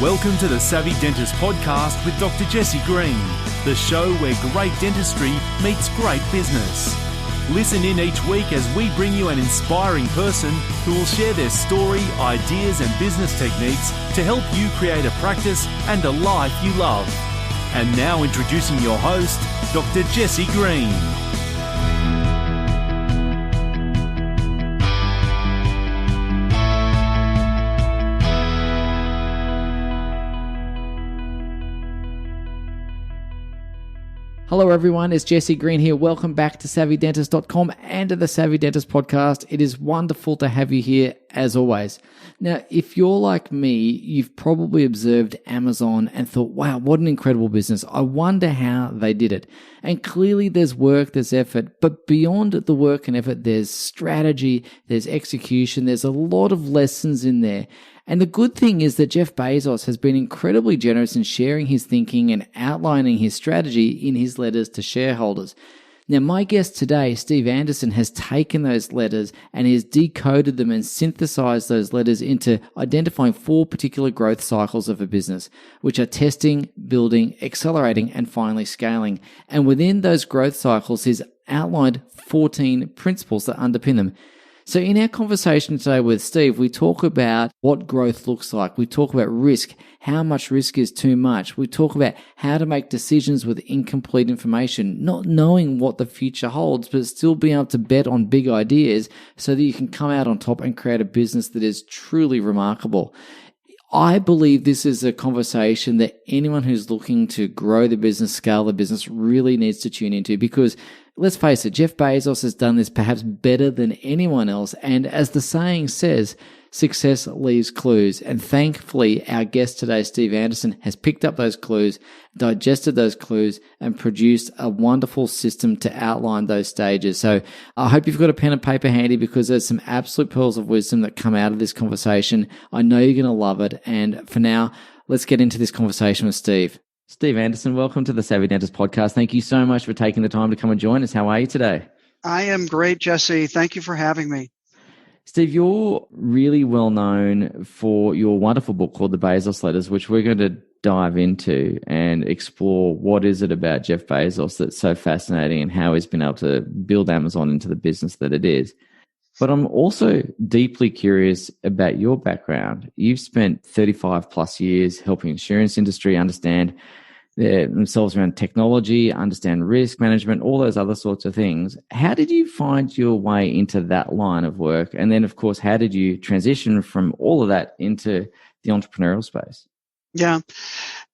Welcome to the Savvy Dentist podcast with Dr. Jesse Green, the show where great dentistry meets great business. Listen in each week as we bring you an inspiring person who will share their story, ideas and business techniques to help you create a practice and a life you love. And now introducing your host, Dr. Jesse Green. Hello everyone, it's Jesse Green here. Welcome back to SavvyDentist.com and to the Savvy Dentist podcast. It is wonderful to have you here as always. Now, if you're like me, you've probably observed Amazon and thought, wow, what an incredible business. I wonder how they did it. And clearly there's work, there's effort, but beyond the work and effort, there's strategy, there's execution, there's a lot of lessons in there. And the good thing is that Jeff Bezos has been incredibly generous in sharing his thinking and outlining his strategy in his letters to shareholders. Now, my guest today, Steve Anderson, has taken those letters and he has decoded them and synthesized those letters into identifying 4 particular growth cycles of a business, which are testing, building, accelerating, and finally scaling. And within those growth cycles, he's outlined 14 principles that underpin them. So in our conversation today with Steve, we talk about what growth looks like. We talk about risk, how much risk is too much. We talk about how to make decisions with incomplete information, not knowing what the future holds, but still being able to bet on big ideas so that you can come out on top and create a business that is truly remarkable. I believe this is a conversation that anyone who's looking to grow the business, scale the business, really needs to tune into because let's face it, Jeff Bezos has done this perhaps better than anyone else. And as the saying says, success leaves clues. And thankfully, our guest today, Steve Anderson, has picked up those clues, digested those clues, and produced a wonderful system to outline those stages. So I hope you've got a pen and paper handy because there's some absolute pearls of wisdom that come out of this conversation. I know you're going to love it. And for now, let's get into this conversation with Steve. Steve Anderson, welcome to the Savvy Dentist podcast. Thank you so much for taking the time to come and join us. How are you today? I am great, Jesse. Thank you for having me. Steve, you're really well known for your wonderful book called The Bezos Letters, which we're going to dive into and explore what is it about Jeff Bezos that's so fascinating and how he's been able to build Amazon into the business that it is. But I'm also deeply curious about your background. You've spent 35 plus years helping the insurance industry understand themselves around technology, understand risk management, all those other sorts of things. How did you find your way into that line of work? And then, of course, how did you transition from all of that into the entrepreneurial space? Yeah.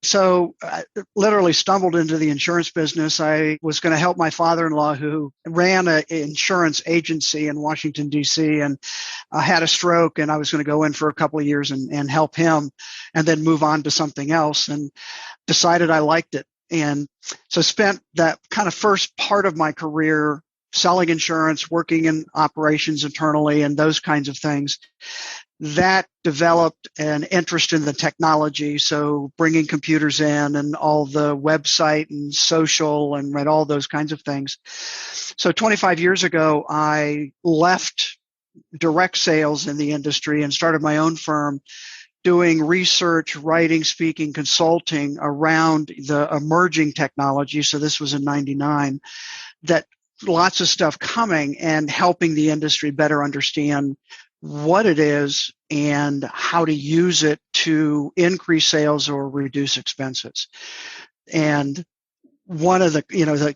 So I literally stumbled into the insurance business. I was going to help my father-in-law who ran an insurance agency in Washington, D.C. and had a stroke. And I was going to go in for a couple of years and help him and then move on to something else and decided I liked it. And so spent that kind of first part of my career selling insurance, working in operations internally and those kinds of things. That developed an interest in the technology, so bringing computers in and all the website and social and read all those kinds of things. So 25 years ago, I left direct sales in the industry and started my own firm doing research, writing, speaking, consulting around the emerging technology. So this was in 99, that lots of stuff coming and helping the industry better understand what it is and how to use it to increase sales or reduce expenses. And one of the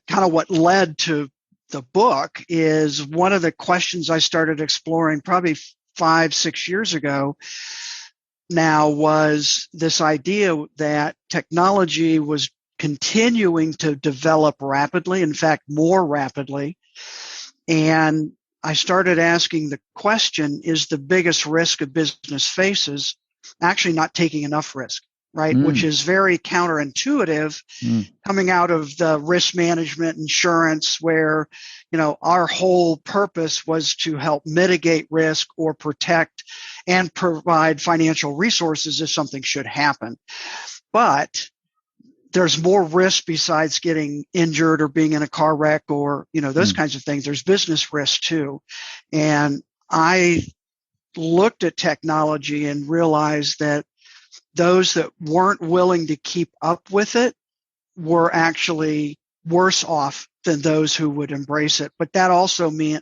kind of what led to the book is one of the questions I started exploring probably 5-6 years ago now was this idea that technology was continuing to develop rapidly, in fact, more rapidly. And I started asking the question, is the biggest risk a business faces actually not taking enough risk, right? Which is very counterintuitive coming out of the risk management insurance where, our whole purpose was to help mitigate risk or protect and provide financial resources if something should happen. But there's more risk besides getting injured or being in a car wreck or, those kinds of things. There's business risk too. And I looked at technology and realized that those that weren't willing to keep up with it were actually worse off than those who would embrace it. But that also means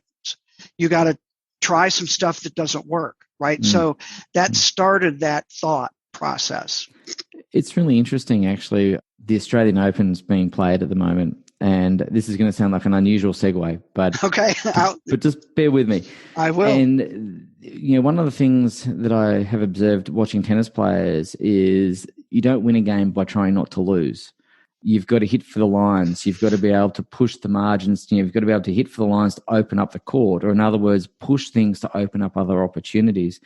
you got to try some stuff that doesn't work, right? So that started that thought process. It's really interesting, actually. The Australian Open's being played at the moment, and this is going to sound like an unusual segue, but okay, but just bear with me. I will. And one of the things that I have observed watching tennis players is you don't win a game by trying not to lose. You've got to hit for the lines. You've got to be able to push the margins. You've got to be able to hit for the lines to open up the court, or in other words, push things to open up other opportunities.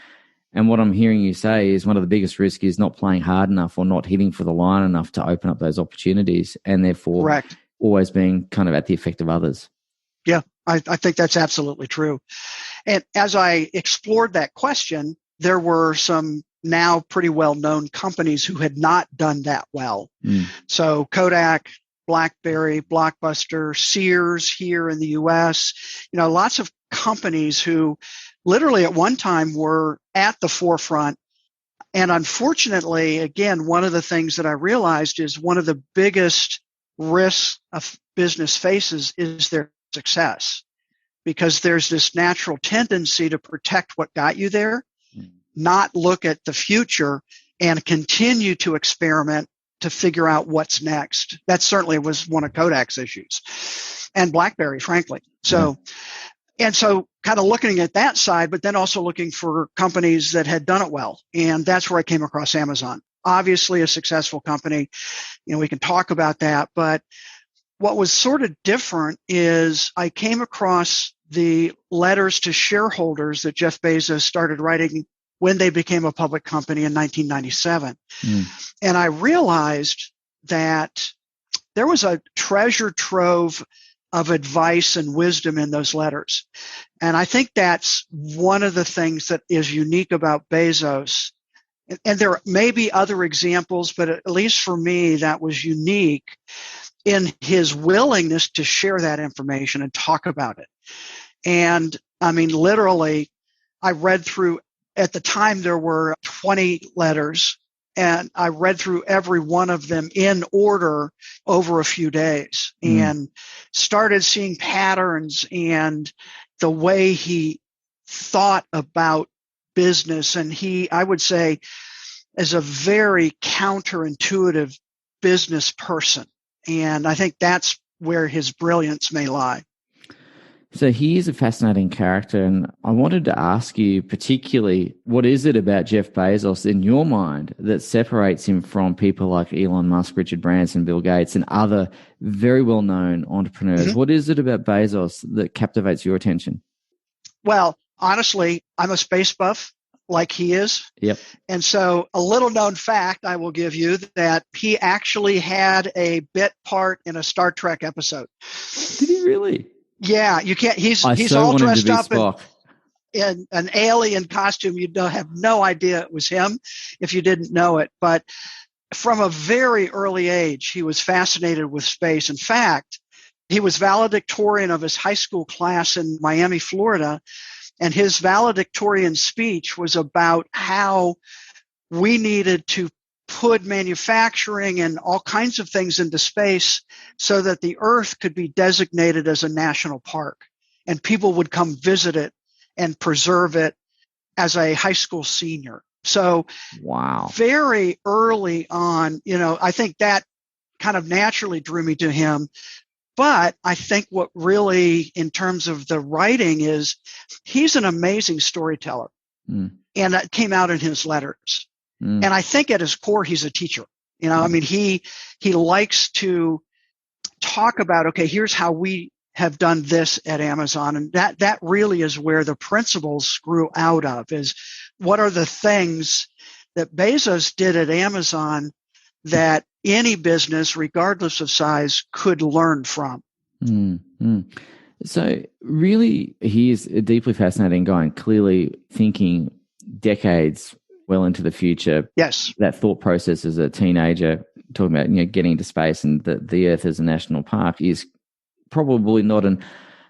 And what I'm hearing you say is one of the biggest risks is not playing hard enough or not hitting for the line enough to open up those opportunities, and therefore Correct. Always being kind of at the effect of others. Yeah, I think that's absolutely true. And as I explored that question, there were some now pretty well-known companies who had not done that well. So Kodak, BlackBerry, Blockbuster, Sears here in the U.S., lots of companies who literally at one time were at the forefront. And unfortunately, again, one of the things that I realized is one of the biggest risks a business faces is their success, because there's this natural tendency to protect what got you there, not look at the future and continue to experiment to figure out what's next. That certainly was one of Kodak's issues, and BlackBerry, frankly. So kind of looking at that side, but then also looking for companies that had done it well. And that's where I came across Amazon. Obviously a successful company. We can talk about that. But what was sort of different is I came across the letters to shareholders that Jeff Bezos started writing when they became a public company in 1997. And I realized that there was a treasure trove of advice and wisdom in those letters. And I think that's one of the things that is unique about Bezos. And there may be other examples, but at least for me, that was unique in his willingness to share that information and talk about it. And I mean, literally, I read through, at the time there were 20 letters, and I read through every one of them in order over a few days and started seeing patterns and the way he thought about business. And I would say, is a very counterintuitive business person. And I think that's where his brilliance may lie. So he is a fascinating character, and I wanted to ask you particularly, what is it about Jeff Bezos in your mind that separates him from people like Elon Musk, Richard Branson, Bill Gates, and other very well-known entrepreneurs? What is it about Bezos that captivates your attention? Well, honestly, I'm a space buff like he is. Yep. And so a little known fact I will give you that he actually had a bit part in a Star Trek episode. Did he really? Yeah, you can't. He's all dressed up in an alien costume. You'd have no idea it was him if you didn't know it. But from a very early age, he was fascinated with space. In fact, he was valedictorian of his high school class in Miami, Florida, and his valedictorian speech was about how we needed to put manufacturing and all kinds of things into space so that the Earth could be designated as a national park and people would come visit it and preserve it as a high school senior. So wow, very early on, I think that kind of naturally drew me to him. But I think what really, in terms of the writing, is he's an amazing storyteller. And that came out in his letters. And I think at his core, he's a teacher. I mean, he likes to talk about, okay, here's how we have done this at Amazon. And that really is where the principles grew out of, is what are the things that Bezos did at Amazon that any business, regardless of size, could learn from. So really, he is a deeply fascinating guy and clearly thinking decades well into the future. Yes. That thought process as a teenager, talking about getting into space and the Earth as a national park is probably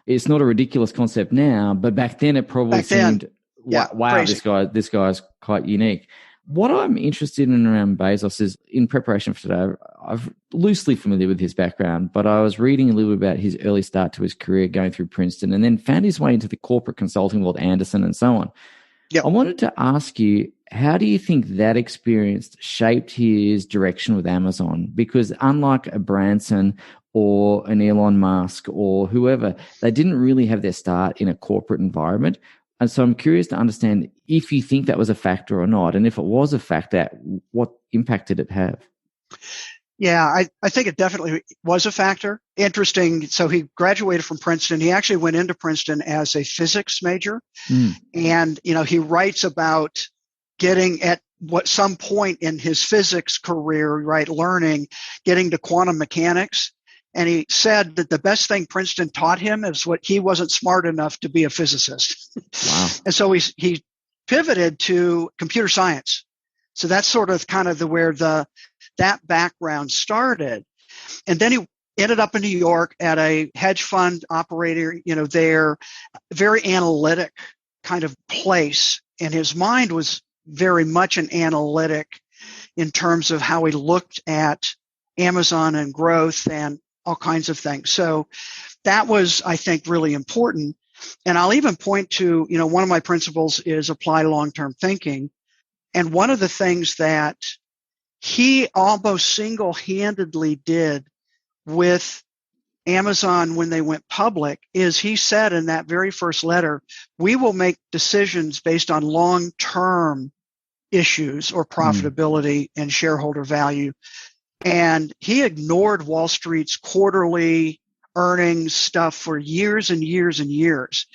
it's not a ridiculous concept now, but back then it probably seemed, wow, this guy's quite unique. What I'm interested in around Bezos is, in preparation for today, I'm loosely familiar with his background, but I was reading a little bit about his early start to his career going through Princeton and then found his way into the corporate consulting world, Anderson and so on. Yep. I wanted to ask you, how do you think that experience shaped his direction with Amazon? Because unlike a Branson or an Elon Musk or whoever, they didn't really have their start in a corporate environment. And so I'm curious to understand if you think that was a factor or not. And if it was a factor, what impact did it have? Yeah, I think it definitely was a factor. Interesting. So he graduated from Princeton. He actually went into Princeton as a physics major. And, he writes about getting at some point in his physics career, right, getting to quantum mechanics. And he said that the best thing Princeton taught him is what he wasn't smart enough to be a physicist. Wow. And so he pivoted to computer science. So that's sort of kind of where that background started. And then he ended up in New York at a hedge fund operator, there, very analytic kind of place. And his mind was very much an analytic in terms of how he looked at Amazon and growth and all kinds of things. So that was, I think, really important. And I'll even point to, one of my principles is apply long-term thinking. And one of the things that he almost single-handedly did with Amazon when they went public is he said in that very first letter, we will make decisions based on long-term issues or profitability and shareholder value. And he ignored Wall Street's quarterly earnings stuff for years and years and years,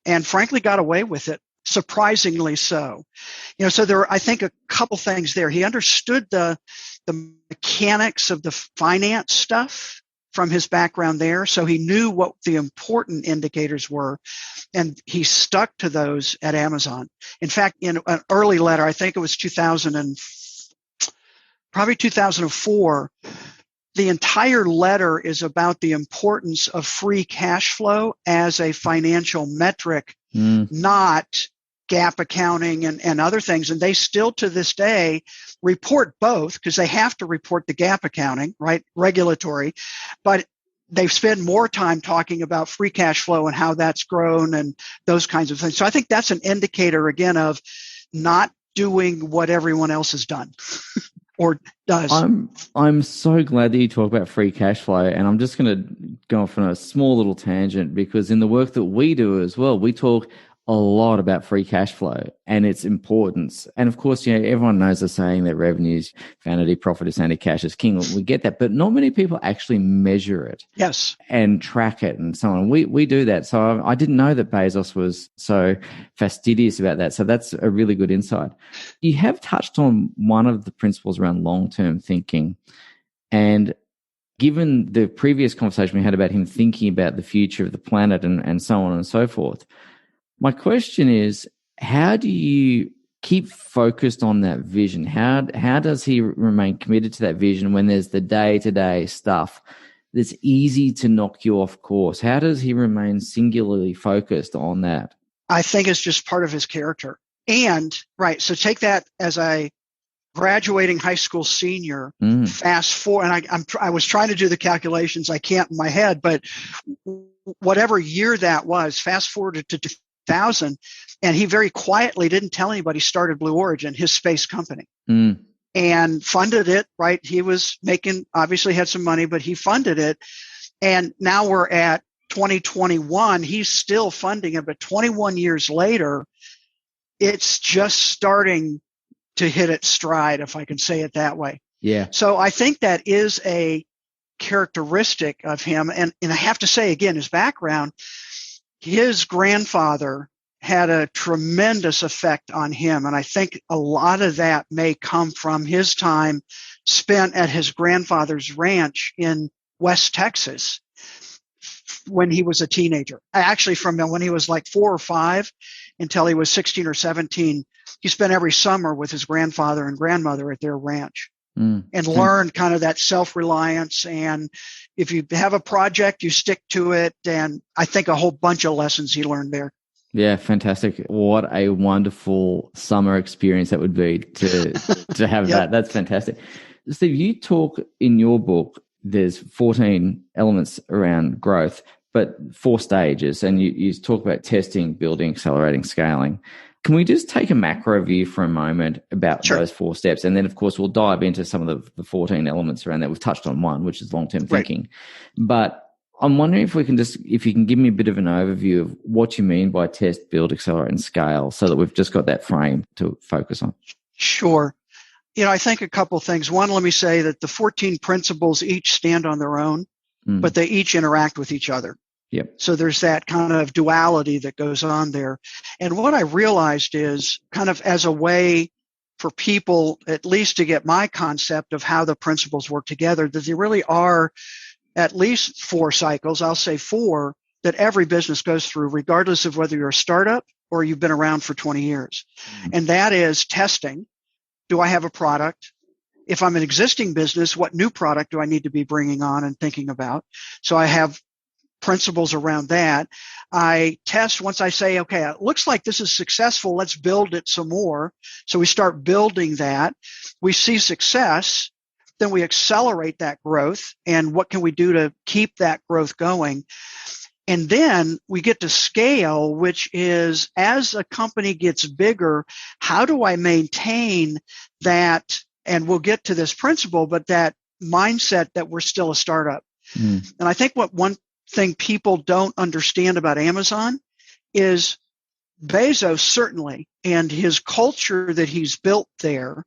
and frankly got away with it, surprisingly so. So there were, I think, a couple things there. He understood the mechanics of the finance stuff from his background there, so he knew what the important indicators were, and he stuck to those at Amazon. In fact, in an early letter, I think it was 2004, the entire letter is about the importance of free cash flow as a financial metric, not GAAP accounting and other things. And they still to this day report both because they have to report the GAAP accounting, right? Regulatory, but they spend more time talking about free cash flow and how that's grown and those kinds of things. So I think that's an indicator, again, of not doing what everyone else has done. Or does. I'm so glad that you talk about free cash flow, and I'm just going to go off on a small little tangent because in the work that we do as well, we talk a lot about free cash flow and its importance. And of course, everyone knows the saying that revenue's vanity, profit is sanity, cash is king. We get that, but not many people actually measure it. Yes. And track it and so on. We do that. So I didn't know that Bezos was so fastidious about that. So that's a really good insight. You have touched on one of the principles around long-term thinking, and given the previous conversation we had about him thinking about the future of the planet and so on and so forth, my question is, how do you keep focused on that vision? How does he remain committed to that vision when there's the day-to-day stuff that's easy to knock you off course? How does he remain singularly focused on that? I think it's just part of his character. And, right, so take that as a graduating high school senior, fast forward, and I was trying to do the calculations, I can't in my head, but whatever year that was, fast forwarded to 2000, and he very quietly didn't tell anybody started Blue Origin, his space company, and funded it, right? He was obviously had some money, but he funded it. And now we're at 2021. He's still funding it, but 21 years later, it's just starting to hit its stride, if I can say it that way. Yeah. So I think that is a characteristic of him. And I have to say, again, his background, his grandfather had a tremendous effect on him. And I think a lot of that may come from his time spent at his grandfather's ranch in West Texas when he was a teenager. Actually, from when he was like 4 or 5 until he was 16 or 17, he spent every summer with his grandfather and grandmother at their ranch and learned kind of that self-reliance. And if you have a project, you stick to it. And I think a whole bunch of lessons he learned there. Yeah, fantastic. What a wonderful summer experience that would be to have Yep. that. That's fantastic. Steve, you talk in your book, there's 14 elements around growth, but 4 stages, and you talk about testing, building, accelerating, scaling. Can we just take a macro view for a moment about Sure. those 4 steps? And then, of course, we'll dive into some of the 14 elements around that. We've touched on one, which is long-term thinking. But I'm wondering if you can give me a bit of an overview of what you mean by test, build, accelerate, and scale, so that we've just got that frame to focus on. Sure. I think a couple things. One, let me say that the 14 principles each stand on their own, but they each interact with each other. Yep. So there's that kind of duality that goes on there. And what I realized is kind of as a way for people, at least to get my concept of how the principles work together, that there really are at least 4 cycles, I'll say 4, that every business goes through, regardless of whether you're a startup or you've been around for 20 years. And that is testing. Do I have a product? If I'm an existing business, what new product do I need to be bringing on and thinking about? So I have principles around that. I test once I say, okay, it looks like this is successful. Let's build it some more. So we start building that. We see success. Then we accelerate that growth. And what can we do to keep that growth going? And then we get to scale, which is as a company gets bigger, how do I maintain that? And we'll get to this principle, but that mindset that we're still a startup. And I think what one thing people don't understand about Amazon is Bezos certainly, and his culture that he's built there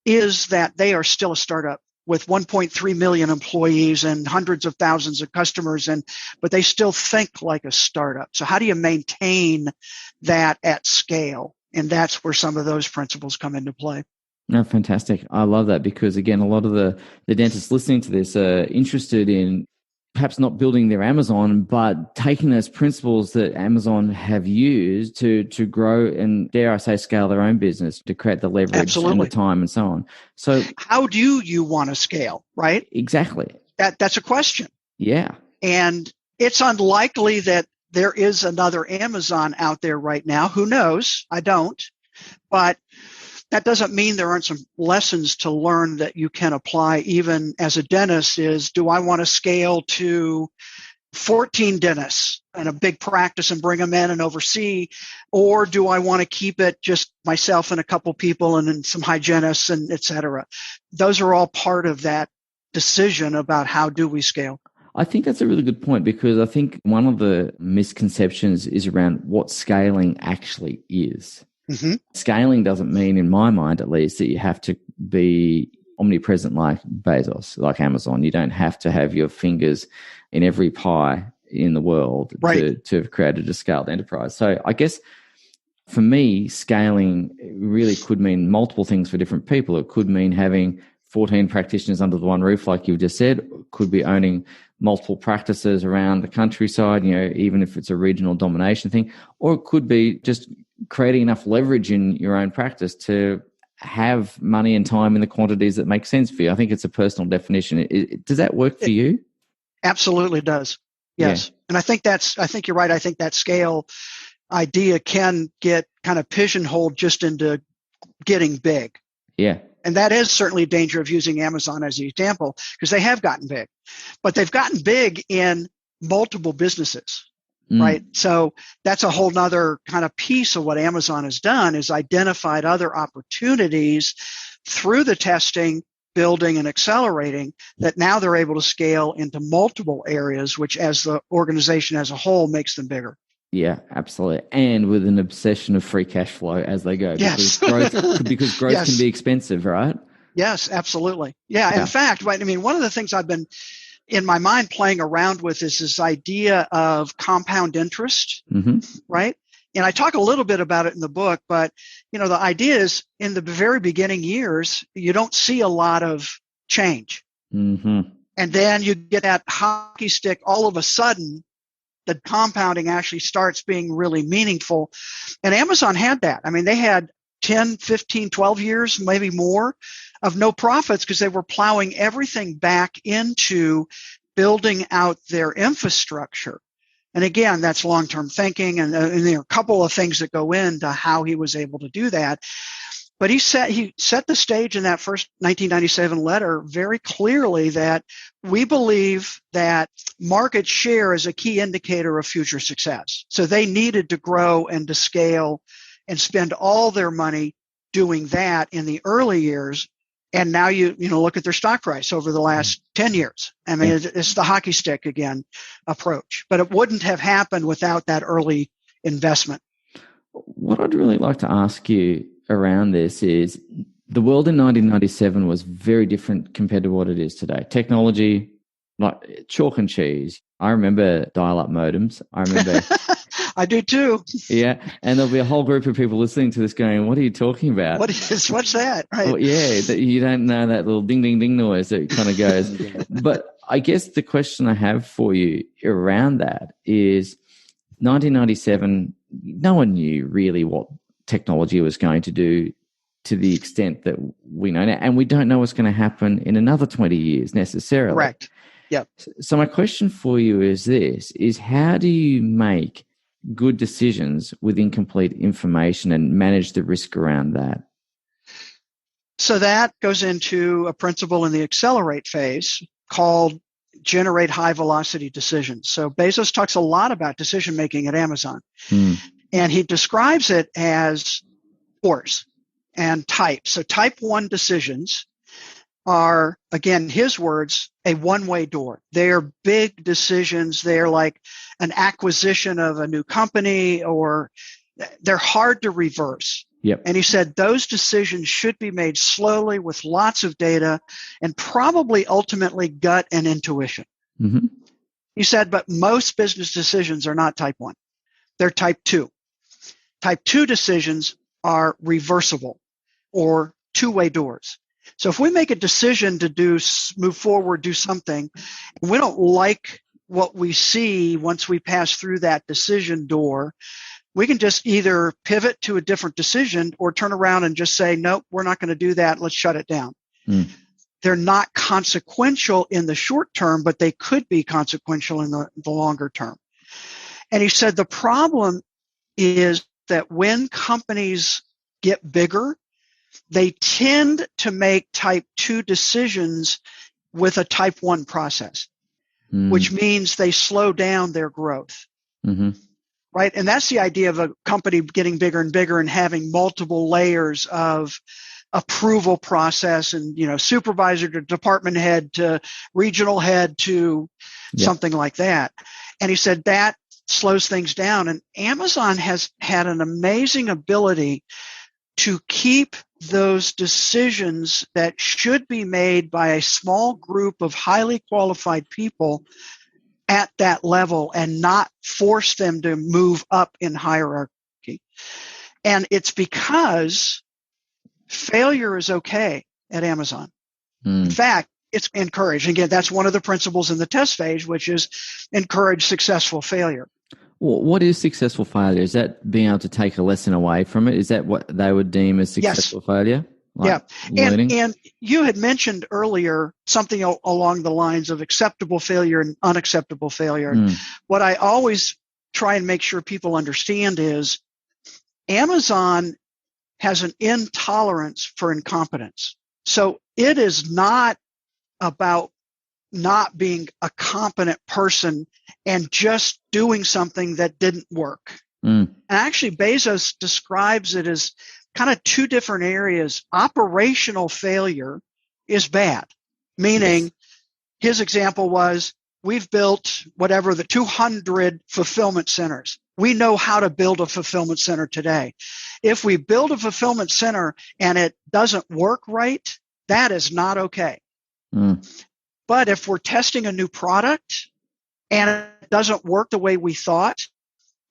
is that they are still a startup with 1.3 million employees and hundreds of thousands of customers, but they still think like a startup. So how do you maintain that at scale? And that's where some of those principles come into play. No, fantastic. I love that because, again, a lot of the dentists listening to this are interested in perhaps not building their Amazon, but taking those principles that Amazon have used to grow and, dare I say, scale their own business, to create the leverage Absolutely. and the time and so on. So how do you want to scale, right? Exactly. That's a question. Yeah. And it's unlikely that there is another Amazon out there right now. Who knows? I don't. But that doesn't mean there aren't some lessons to learn that you can apply even as a dentist. Is, do I want to scale to 14 dentists and a big practice and bring them in and oversee? Or do I want to keep it just myself and a couple people and then some hygienists and et cetera? Those are all part of that decision about how do we scale. I think that's a really good point, because I think one of the misconceptions is around what scaling actually is. Mm-hmm. Scaling doesn't mean, in my mind at least, that you have to be omnipresent like Bezos, like Amazon. You don't have to have your fingers in every pie in the world to have created a scaled enterprise. So I guess for me, scaling really could mean multiple things for different people. It could mean having 14 practitioners under the one roof, like you just said. It could be owning multiple practices around the countryside, even if it's a regional domination thing. Or it could be just creating enough leverage in your own practice to have money and time in the quantities that make sense for you. I think it's a personal definition. Does that work for you? Absolutely does. Yes. Yeah. And I think you're right. I think that scale idea can get kind of pigeonholed just into getting big. Yeah. And that is certainly a danger of using Amazon as an example, because they have gotten big, but they've gotten big in multiple businesses, right? So that's a whole nother kind of piece of what Amazon has done, is identified other opportunities through the testing, building, and accelerating, that now they're able to scale into multiple areas, which as the organization as a whole makes them bigger. Yeah, absolutely. And with an obsession of free cash flow as they go. Yes. Because growth Yes. can be expensive, right? Yes, absolutely. Yeah. In fact, one of the things I've been in my mind playing around with is this idea of compound interest, right? And I talk a little bit about it in the book, but the idea is in the very beginning years, you don't see a lot of change. Mm-hmm. And then you get that hockey stick all of a sudden. The compounding actually starts being really meaningful. And Amazon had that. I mean, they had 10, 15, 12 years, maybe more, of no profits because they were plowing everything back into building out their infrastructure. And again, that's long-term thinking. And there are a couple of things that go into how he was able to do that. But he set the stage in that first 1997 letter very clearly that we believe that market share is a key indicator of future success. So they needed to grow and to scale and spend all their money doing that in the early years. And now you look at their stock price over the last 10 years. I mean, it's the hockey stick again approach, but it wouldn't have happened without that early investment. What I'd really like to ask you around this is the world in 1997 was very different compared to what it is today. Technology, like chalk and cheese. I remember dial-up modems. I remember. I do too. Yeah, and there'll be a whole group of people listening to this going, "What are you talking about? What's that?" Right? Well, yeah, you don't know that little ding, ding, ding noise that kind of goes. But I guess the question I have for you around that is 1997, no one knew really what technology was going to do to the extent that we know now. And we don't know what's going to happen in another 20 years necessarily. Correct. Yep. So my question for you is how do you make good decisions with incomplete information and manage the risk around that? So that goes into a principle in the accelerate phase called generate high velocity decisions. So Bezos talks a lot about decision making at Amazon. And he describes it as doors and types. So type 1 decisions are, again, his words, a one-way door. They're big decisions. They're like an acquisition of a new company, or they're hard to reverse. Yep. And he said those decisions should be made slowly with lots of data and probably ultimately gut and intuition. Mm-hmm. He said, but most business decisions are not type 1. They're type 2. Type 2 decisions are reversible or two-way doors. So if we make a decision to move forward, do something, and we don't like what we see once we pass through that decision door, we can just either pivot to a different decision or turn around and just say, nope, we're not going to do that. Let's shut it down. They're not consequential in the short term, but they could be consequential in the longer term. And he said the problem is that when companies get bigger, they tend to make type 2 decisions with a type 1 process, which means they slow down their growth. Mm-hmm. Right? And that's the idea of a company getting bigger and bigger and having multiple layers of approval process and, supervisor to department head to regional head to something like that. And he said that slows things down. And Amazon has had an amazing ability to keep those decisions that should be made by a small group of highly qualified people at that level and not force them to move up in hierarchy. And it's because failure is okay at Amazon. In fact, it's encouraged. Again, that's one of the principles in the test phase, which is encourage successful failure. Well, what is successful failure? Is that being able to take a lesson away from it? Is that what they would deem as successful failure? Like learning? And you had mentioned earlier something along the lines of acceptable failure and unacceptable failure. What I always try and make sure people understand is Amazon has an intolerance for incompetence. So it is not about not being a competent person and just doing something that didn't work. And actually, Bezos describes it as kind of two different areas. Operational failure is bad, meaning his example was, we've built the 200 fulfillment centers. We know how to build a fulfillment center today. If we build a fulfillment center and it doesn't work right, that is not okay. But if we're testing a new product and it doesn't work the way we thought,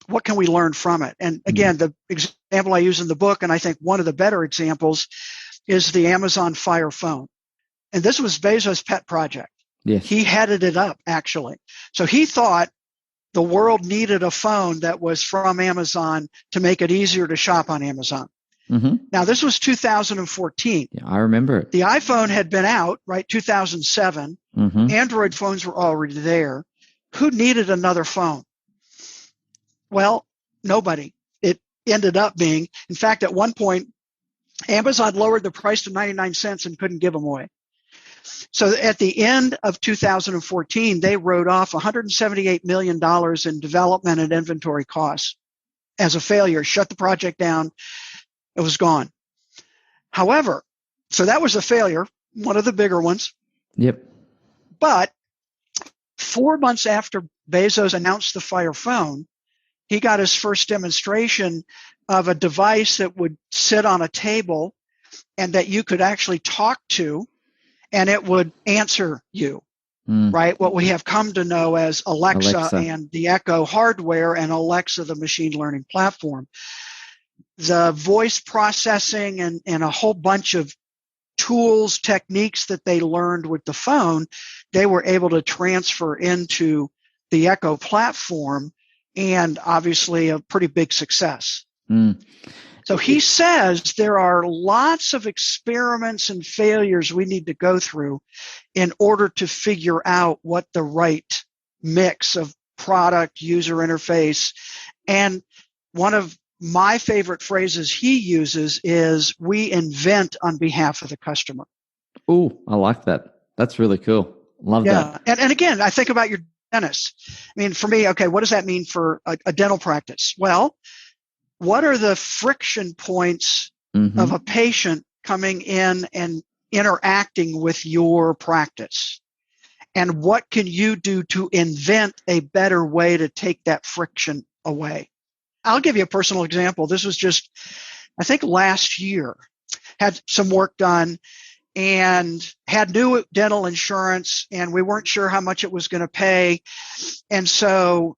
what can we learn from it? And again, the example I use in the book, and I think one of the better examples, is the Amazon Fire phone. And this was Bezos' pet project. Yes. He headed it up, actually. So he thought the world needed a phone that was from Amazon to make it easier to shop on Amazon. Now, this was 2014. Yeah, I remember it. The iPhone had been out, right, 2007. Android phones were already there. Who needed another phone? Well, nobody. It ended up being, in fact, at one point, Amazon lowered the price to 99 cents and couldn't give them away. So at the end of 2014, they wrote off $178 million in development and inventory costs as a failure, shut the project down. It was gone. However, so that was a failure, one of the bigger ones. Yep. But 4 months after Bezos announced the Fire Phone, he got his first demonstration of a device that would sit on a table and that you could actually talk to, and it would answer you, right? What we have come to know as Alexa and the Echo hardware, and Alexa, the machine learning platform. The voice processing and a whole bunch of tools, techniques that they learned with the phone, they were able to transfer into the Echo platform, and obviously a pretty big success. So he says there are lots of experiments and failures we need to go through in order to figure out what the right mix of product, user interface. And one of my favorite phrases he uses is, we invent on behalf of the customer. Oh, I like that. That's really cool. Love that. And again, I think about your dentist. I mean, for me, okay, what does that mean for a dental practice? Well, what are the friction points of a patient coming in and interacting with your practice? And what can you do to invent a better way to take that friction away? I'll give you a personal example. This was just, I think last year, had some work done and had new dental insurance, and we weren't sure how much it was going to pay. And so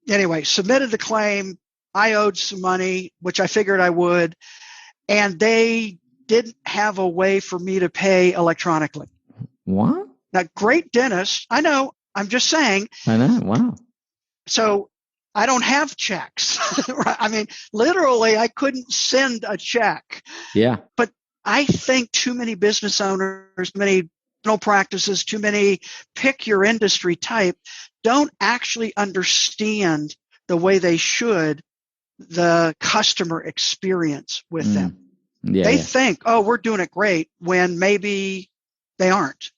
anyway, submitted the claim. I owed some money, which I figured I would, and they didn't have a way for me to pay electronically. What? Now, great dentist. I know. I'm just saying. I know. Wow. So I don't have checks. I mean, literally, I couldn't send a check. Yeah. But I think too many business owners, many dental practices, too many, pick your industry type, don't actually understand the way they should the customer experience with them. They think, oh, we're doing it great, when maybe they aren't.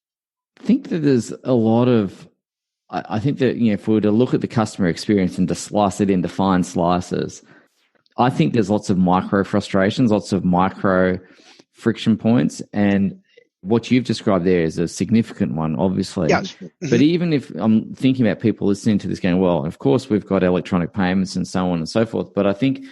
I think that there's a lot of, I think that, if we were to look at the customer experience and to slice it into fine slices, I think there's lots of micro frustrations, lots of micro friction points. And what you've described there is a significant one, obviously. Yes. But even if I'm thinking about people listening to this going, well, of course, we've got electronic payments and so on and so forth. But I think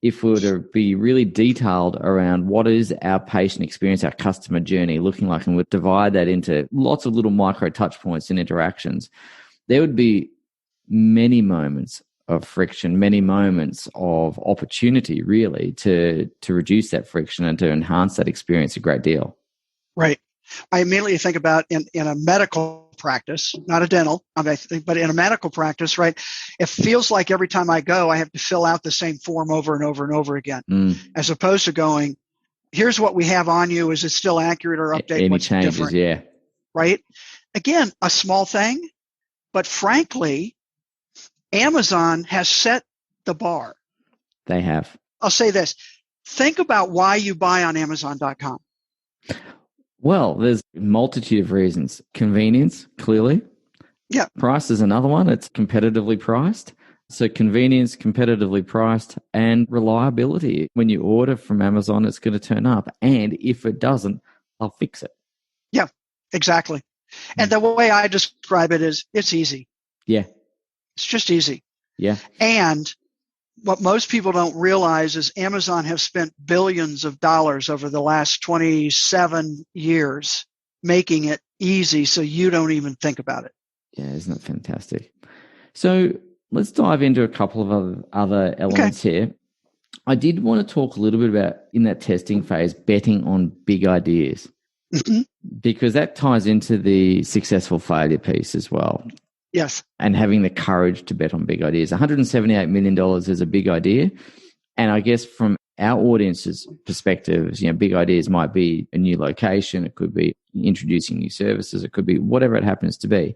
if we were to be really detailed around what is our patient experience, our customer journey looking like, and we'd divide that into lots of little micro touch points and interactions, there would be many moments of friction, many moments of opportunity, really, to reduce that friction and to enhance that experience a great deal. Right. I immediately think about in a medical practice, not a dental, but in a medical practice, right? It feels like every time I go, I have to fill out the same form over and over and over again, as opposed to going, here's what we have on you. Is it still accurate, or update? Any what's changes? Different? Yeah. Right. Again, a small thing, but frankly, Amazon has set the bar. They have. I'll say this. Think about why you buy on Amazon.com. Well, there's a multitude of reasons. Convenience, clearly. Yeah. Price is another one. It's competitively priced. So convenience, competitively priced, and reliability. When you order from Amazon, it's going to turn up. And if it doesn't, I'll fix it. Yeah, exactly. And the way I describe it is, it's easy. Yeah. It's just easy. Yeah. And what most people don't realize is Amazon have spent billions of dollars over the last 27 years making it easy so you don't even think about it. Yeah, isn't that fantastic? So let's dive into a couple of other elements here. I did want to talk a little bit about, in that testing phase, betting on big ideas, because that ties into the successful failure piece as well. Yes. And having the courage to bet on big ideas. $178 million is a big idea. And I guess from our audience's perspectives, big ideas might be a new location. It could be introducing new services. It could be whatever it happens to be.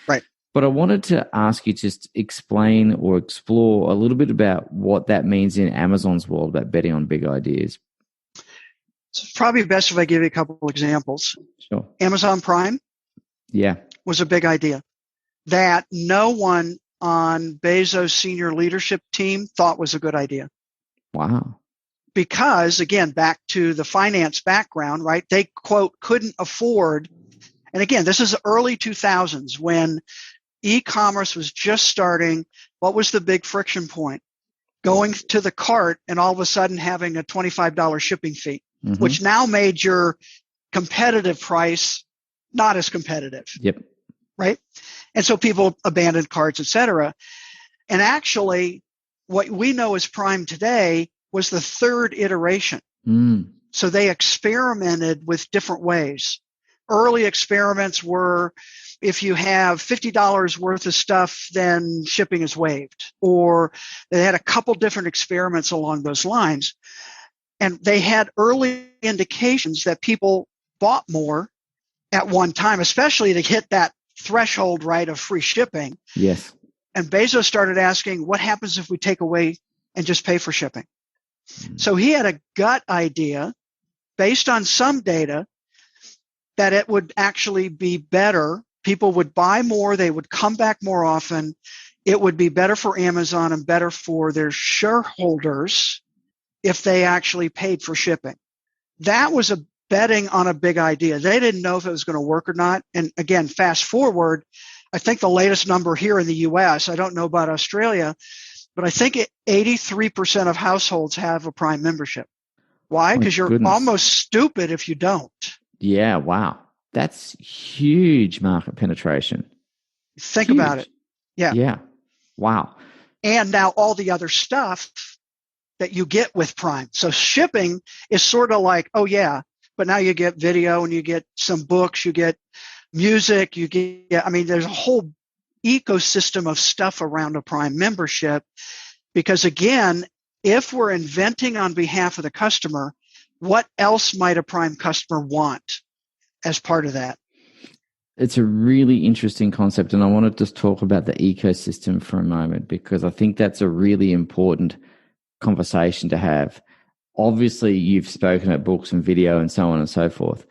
Right. But I wanted to ask you to just explain or explore a little bit about what that means in Amazon's world about betting on big ideas. It's probably best if I give you a couple of examples. Sure. Amazon Prime Yeah. was a big idea that no one on Bezos' senior leadership team thought was a good idea. Wow. Because, again, back to the finance background, right? They, quote, couldn't afford. And again, this is the early 2000s when e-commerce was just starting. What was the big friction point? Going to the cart and all of a sudden having a $25 shipping fee, which now made your competitive price not as competitive. Yep. Right? And so people abandoned carts, et cetera. And actually, what we know as Prime today was the third iteration. So they experimented with different ways. Early experiments were, if you have $50 worth of stuff, then shipping is waived. Or they had a couple different experiments along those lines. And they had early indications that people bought more at one time, especially to hit that threshold, right, of free shipping. Yes. And Bezos started asking, what happens if we take away and just pay for shipping? So he had a gut idea based on some data that it would actually be better. People would buy more. They would come back more often. It would be better for Amazon and better for their shareholders if they actually paid for shipping. That was a betting on a big idea. They didn't know if it was going to work or not. And again, fast forward, I think the latest number here in the US, I don't know about Australia, but I think 83% of households have a Prime membership. Why? Because you're almost stupid if you don't. Yeah, wow. That's huge market penetration. Think about it. Yeah. Yeah. Wow. And now all the other stuff that you get with Prime. So shipping is sort of like, oh yeah, but now you get video and you get some books, you get music, you get, I mean, there's a whole ecosystem of stuff around a Prime membership. Because again, if we're inventing on behalf of the customer, what else might a Prime customer want as part of that? It's a really interesting concept. And I want to just talk about the ecosystem for a moment, because I think that's a really important conversation to have. Obviously, you've spoken about books and video and so on and so forth.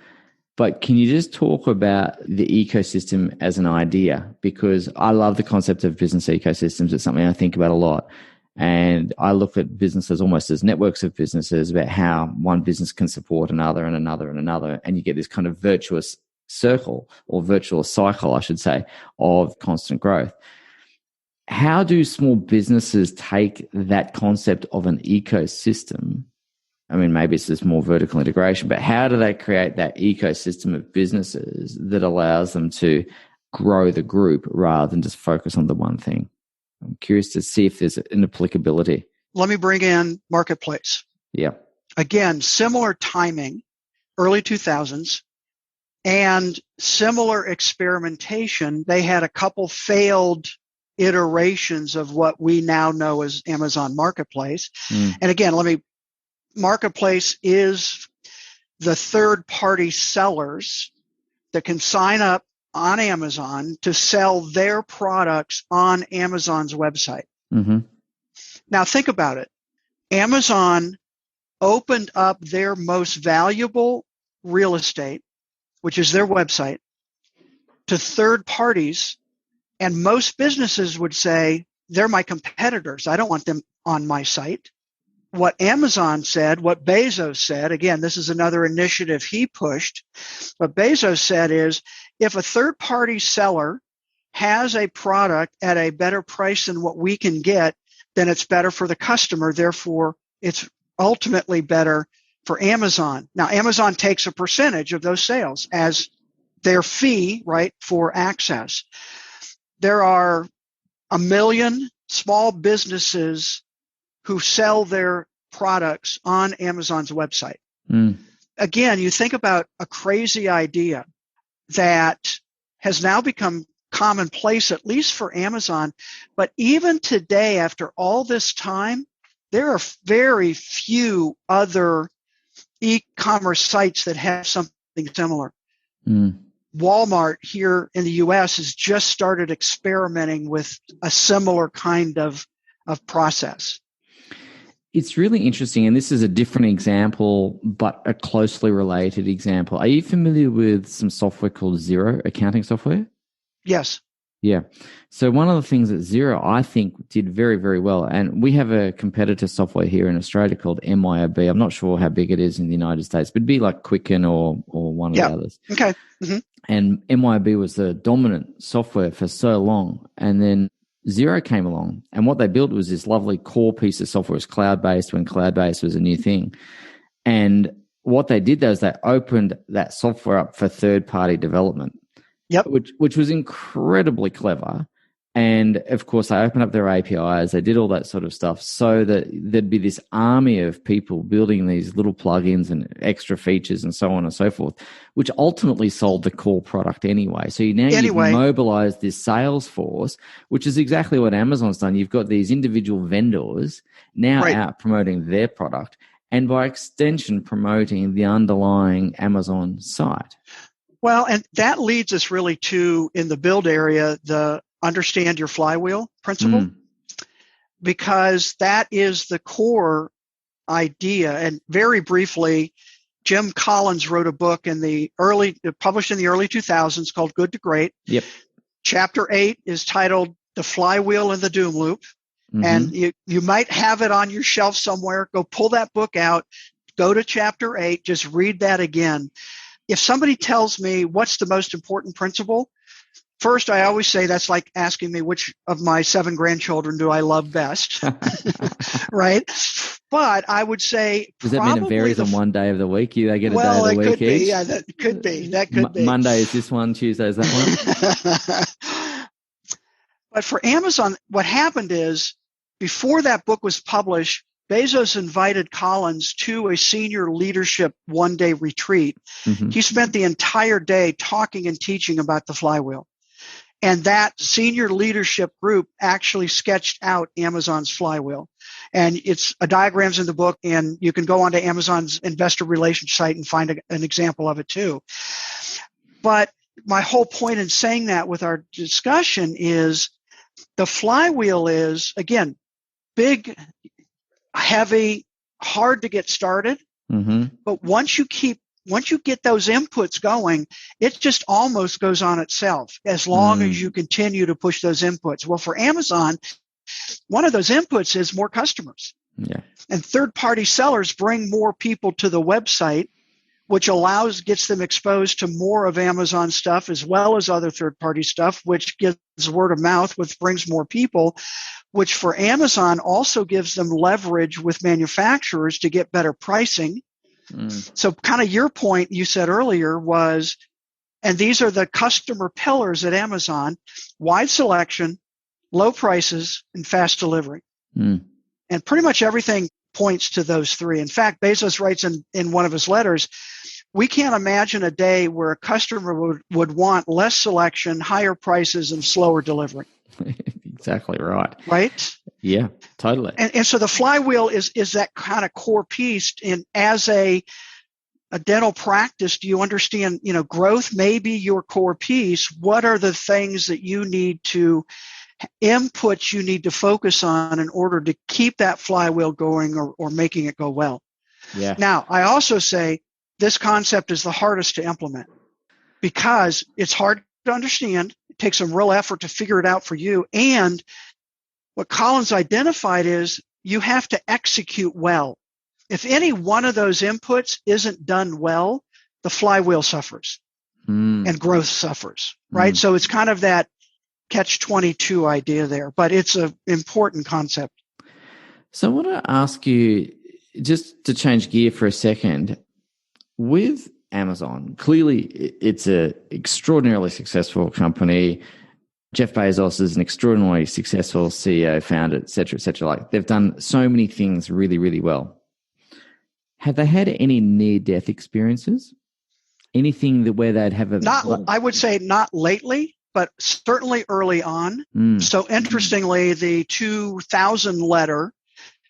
But can you just talk about the ecosystem as an idea? Because I love the concept of business ecosystems. It's something I think about a lot. And I look at businesses almost as networks of businesses, about how one business can support another and another and another. And you get this kind of virtuous circle, or virtuous cycle, I should say, of constant growth. How do small businesses take that concept of an ecosystem? I mean, maybe it's just more vertical integration, but how do they create that ecosystem of businesses that allows them to grow the group rather than just focus on the one thing? I'm curious to see if there's an applicability. Let me bring in Marketplace. Yeah. Again, similar timing, early 2000s, and similar experimentation. They had a couple failed iterations of what we now know as Amazon Marketplace. And again, Marketplace is the third-party sellers that can sign up on Amazon to sell their products on Amazon's website. Now think about it. Amazon opened up their most valuable real estate, which is their website, to third parties. And most businesses would say, they're my competitors. I don't want them on my site. What Amazon said, what Bezos said, again, this is another initiative he pushed. What Bezos said is, if a third-party seller has a product at a better price than what we can get, then it's better for the customer. Therefore, it's ultimately better for Amazon. Now, Amazon takes a percentage of those sales as their fee, right, for access. There are 1 million small businesses who sell their products on Amazon's website. Again, you think about a crazy idea that has now become commonplace, at least for Amazon. But even today, after all this time, there are very few other e-commerce sites that have something similar. Walmart here in the US has just started experimenting with a similar kind of process. It's really interesting, and this is a different example, but a closely related example. Are you familiar with some software called Xero, accounting software? Yes. Yeah. So one of the things that Xero, I think, did very, very well, and we have a competitor software here in Australia called MYOB. I'm not sure how big it is in the United States, but it'd be like Quicken or one of the others. Okay. Mm-hmm. And MYOB was the dominant software for so long. And then Xero came along, and what they built was this lovely core piece of software. It was cloud-based when cloud-based was a new thing. And what they did, though, is they opened that software up for third-party development, which was incredibly clever. And, of course, they opened up their APIs. They did all that sort of stuff so that there'd be this army of people building these little plugins and extra features and so on and so forth, which ultimately sold the core product anyway. So you've mobilized this sales force, which is exactly what Amazon's done. You've got these individual vendors now out promoting their product and, by extension, promoting the underlying Amazon site. Well, and that leads us really to, in the build area, the understand your flywheel principle, because that is the core idea. And very briefly, Jim Collins wrote a book published in the early 2000s called Good to Great. Yep. Chapter 8 is titled The Flywheel and the Doom Loop. Mm-hmm. And you might have it on your shelf somewhere. Go pull that book out, go to chapter 8, just read that again. If somebody tells me what's the most important principle, first, I always say that's like asking me which of my 7 grandchildren do I love best, right? But I would say, does that mean it varies on one day of the week? They get a day of the week each? Yeah, that could be. That could be. Monday is this one, Tuesday is that one. But for Amazon, what happened is, before that book was published, Bezos invited Collins to a senior leadership one-day retreat. Mm-hmm. He spent the entire day talking and teaching about the flywheel. And that senior leadership group actually sketched out Amazon's flywheel. And it's diagrams in the book, and you can go onto Amazon's investor relations site and find an example of it too. But my whole point in saying that with our discussion is the flywheel is, again, big, heavy, hard to get started. Mm-hmm. But once you get those inputs going, it just almost goes on itself as long as you continue to push those inputs. Well, for Amazon, one of those inputs is more customers. Yeah. And third-party sellers bring more people to the website, which gets them exposed to more of Amazon stuff as well as other third-party stuff, which gives word of mouth, which brings more people, which for Amazon also gives them leverage with manufacturers to get better pricing. So kind of your point you said earlier was, and these are the customer pillars at Amazon: wide selection, low prices, and fast delivery. And pretty much everything points to those three. In fact, Bezos writes in one of his letters, we can't imagine a day where a customer would want less selection, higher prices, and slower delivery. Exactly right. Right? Yeah, totally. And so the flywheel is that kind of core piece. And as a dental practice, do you understand, growth may be your core piece. What are the things that you need to focus on in order to keep that flywheel going or making it go well? Yeah. Now, I also say this concept is the hardest to implement because it's hard to understand. It takes some real effort to figure it out for you. And what Collins identified is you have to execute well. If any one of those inputs isn't done well, the flywheel suffers and growth suffers, right? So it's kind of that catch-22 idea there, but it's an important concept. So I want to ask you, just to change gear for a second, with Amazon, clearly it's an extraordinarily successful company. Jeff Bezos is an extraordinarily successful CEO, founder, et cetera, like they've done so many things really, really well. Have they had any near-death experiences? Anything where they'd have I would say not lately, but certainly early on. So interestingly, the 2000 letter,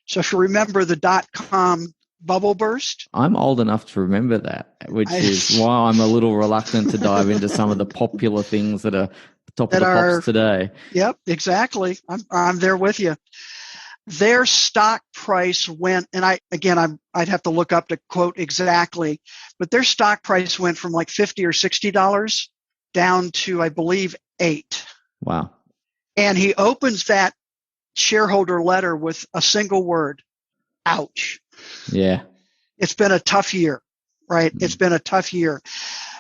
so if you remember the .com bubble burst? I'm old enough to remember that, which is why I'm a little reluctant to dive into some of the popular things that are top of the pops today. Yep, exactly. I'm there with you. Their stock price went, and I'd have to look up to quote exactly, but their stock price went from like $50 or $60 down to, I believe, $8. Wow. And he opens that shareholder letter with a single word, ouch. Yeah. It's been a tough year, right? Mm-hmm. It's been a tough year.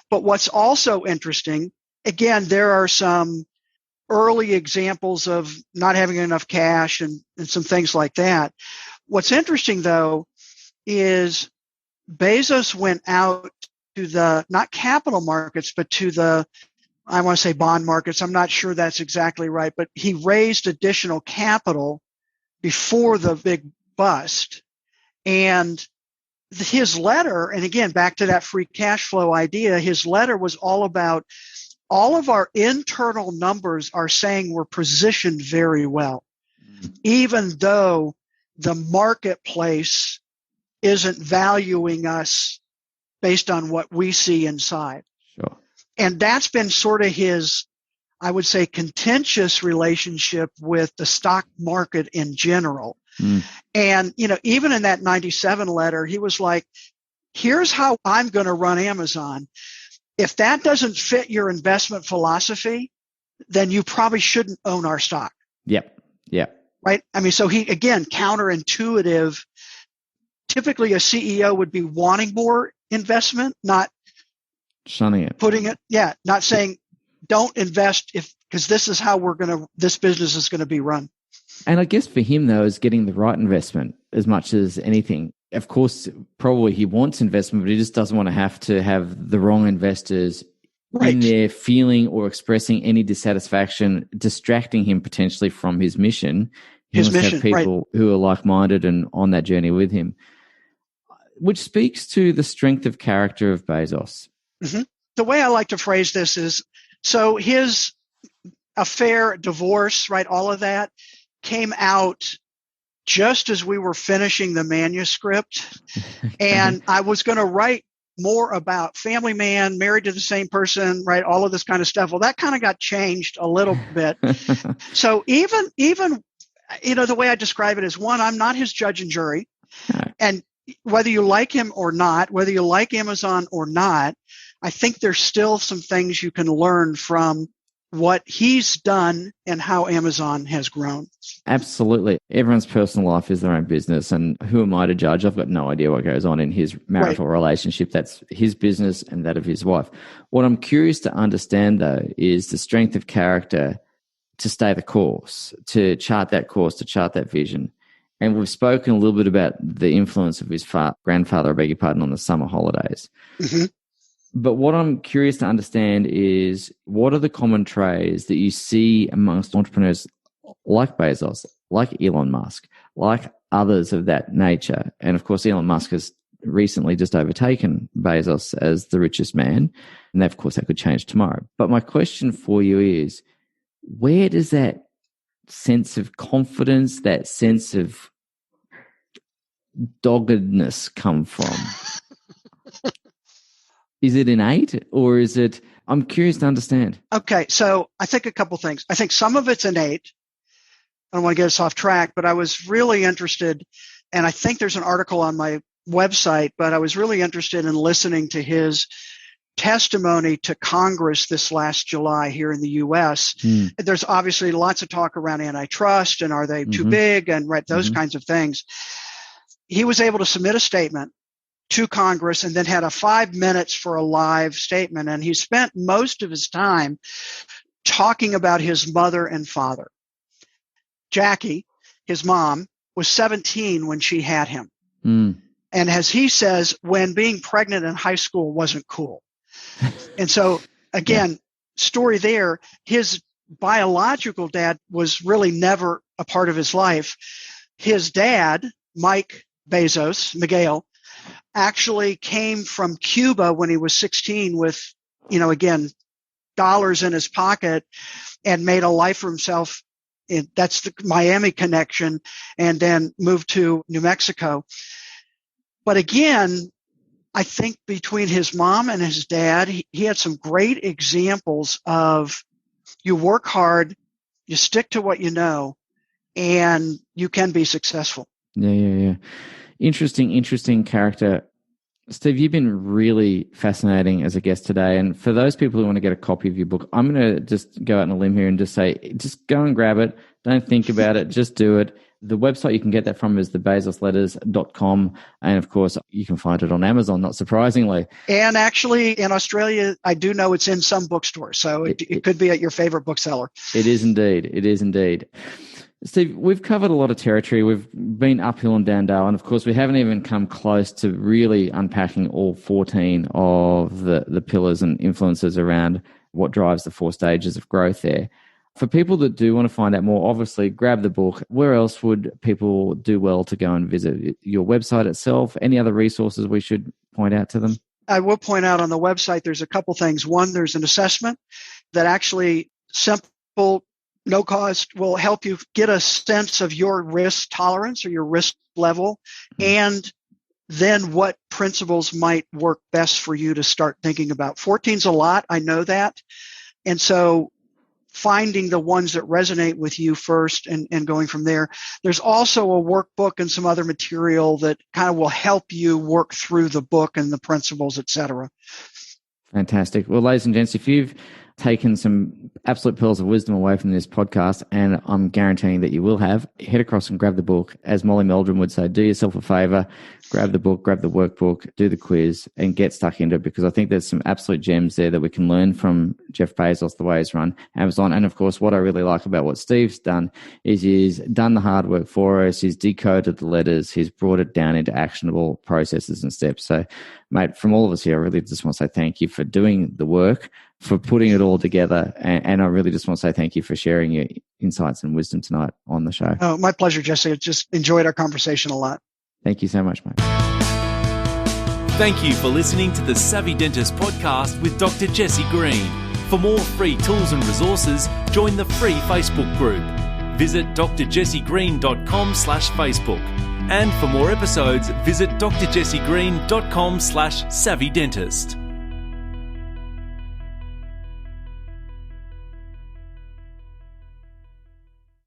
But what's also interesting, again, there are some early examples of not having enough cash and some things like that. What's interesting, though, is Bezos went out to the, not capital markets, but to the, I want to say bond markets. I'm not sure that's exactly right, but he raised additional capital before the big bust. And his letter, and again, back to that free cash flow idea, his letter was all about all of our internal numbers are saying we're positioned very well, even though the marketplace isn't valuing us based on what we see inside. Sure. And that's been sort of his, I would say, contentious relationship with the stock market in general. And, even in that 97 letter, he was like, here's how I'm going to run Amazon. If that doesn't fit your investment philosophy, then you probably shouldn't own our stock. Yep. Right? I mean, so he, again, counterintuitive. Typically, a CEO would be wanting more investment, not shunning it. Not saying don't invest because this is how this business is going to be run. And I guess for him, though, is getting the right investment as much as anything. Of course, probably he wants investment, but he just doesn't want to have the wrong investors in there feeling or expressing any dissatisfaction, distracting him potentially from his mission. He wants to have people who are like-minded and on that journey with him, which speaks to the strength of character of Bezos. Mm-hmm. The way I like to phrase this is, so his affair, divorce, right, all of that came out just as we were finishing the manuscript. And I was going to write more about family man, married to the same person, right? All of this kind of stuff. Well, that kind of got changed a little bit. So even, the way I describe it is, one, I'm not his judge and jury. And whether you like him or not, whether you like Amazon or not, I think there's still some things you can learn from what he's done and how Amazon has grown. Absolutely. Everyone's personal life is their own business. And who am I to judge? I've got no idea what goes on in his marital relationship. That's his business and that of his wife. What I'm curious to understand, though, is the strength of character to stay the course, to chart that course, to chart that vision. And we've spoken a little bit about the influence of his grandfather, on the summer holidays. Mm-hmm. But what I'm curious to understand is, what are the common traits that you see amongst entrepreneurs like Bezos, like Elon Musk, like others of that nature? And of course, Elon Musk has recently just overtaken Bezos as the richest man. And of course, that could change tomorrow. But my question for you is, where does that sense of confidence, that sense of doggedness come from? Is it innate or is it, I'm curious to understand. Okay. So I think a couple things. I think some of it's innate. I don't want to get us off track, but I was really interested, and I think there's an article on my website, but I was really interested in listening to his testimony to Congress this last July here in the U.S. There's obviously lots of talk around antitrust and are they too big and those kinds of things. He was able to submit a statement to Congress and then had 5 minutes for a live statement. And he spent most of his time talking about his mother and father. Jackie, his mom, was 17 when she had him. And as he says, when being pregnant in high school wasn't cool. And so, again, story there, his biological dad was really never a part of his life. His dad, Miguel, actually came from Cuba when he was 16 with, again, dollars in his pocket and made a life for himself. That's the Miami connection, and then moved to New Mexico. But again, I think between his mom and his dad, he had some great examples of you work hard, you stick to what you know, and you can be successful. Yeah. Interesting character. Steve, you've been really fascinating as a guest today. And for those people who want to get a copy of your book, I'm going to just go out on a limb here and just say, just go and grab it. Don't think about it. Just do it. The website you can get that from is thebezosletters.com. And of course, you can find it on Amazon, not surprisingly. And actually, in Australia, I do know it's in some bookstores. So it could be at your favorite bookseller. It is indeed. Steve, we've covered a lot of territory. We've been uphill and down dale. And of course, we haven't even come close to really unpacking all 14 of the pillars and influences around what drives the 4 stages of growth there. For people that do want to find out more, obviously, grab the book. Where else would people do well to go and visit? Your website itself? Any other resources we should point out to them? I will point out on the website, there's a couple things. One, there's an assessment that actually simple, no cost, will help you get a sense of your risk tolerance or your risk level, and then what principles might work best for you to start thinking about. 14's a lot, I know that. And so finding the ones that resonate with you first and going from there. There's also a workbook and some other material that kind of will help you work through the book and the principles, et cetera. Fantastic. Well, ladies and gents, if you've taken some absolute pearls of wisdom away from this podcast, and I'm guaranteeing that you will have, head across and grab the book. As Molly Meldrum would say, do yourself a favor, grab the book, grab the workbook, do the quiz, and get stuck into it, because I think there's some absolute gems there that we can learn from Jeff Bezos, the way he's run Amazon. And of course, what I really like about what Steve's done is he's done the hard work for us. He's decoded the letters. He's brought it down into actionable processes and steps. So, mate, from all of us here, I really just want to say thank you for doing the work, for putting it all together. And I really just want to say thank you for sharing your insights and wisdom tonight on the show. Oh, my pleasure, Jesse. I just enjoyed our conversation a lot. Thank you so much, mate. Thank you for listening to the Savvy Dentist podcast with Dr. Jesse Green. For more free tools and resources, join the free Facebook group. Visit drjessegreen.com/Facebook. And for more episodes, visit drjessegreen.com/savvydentist.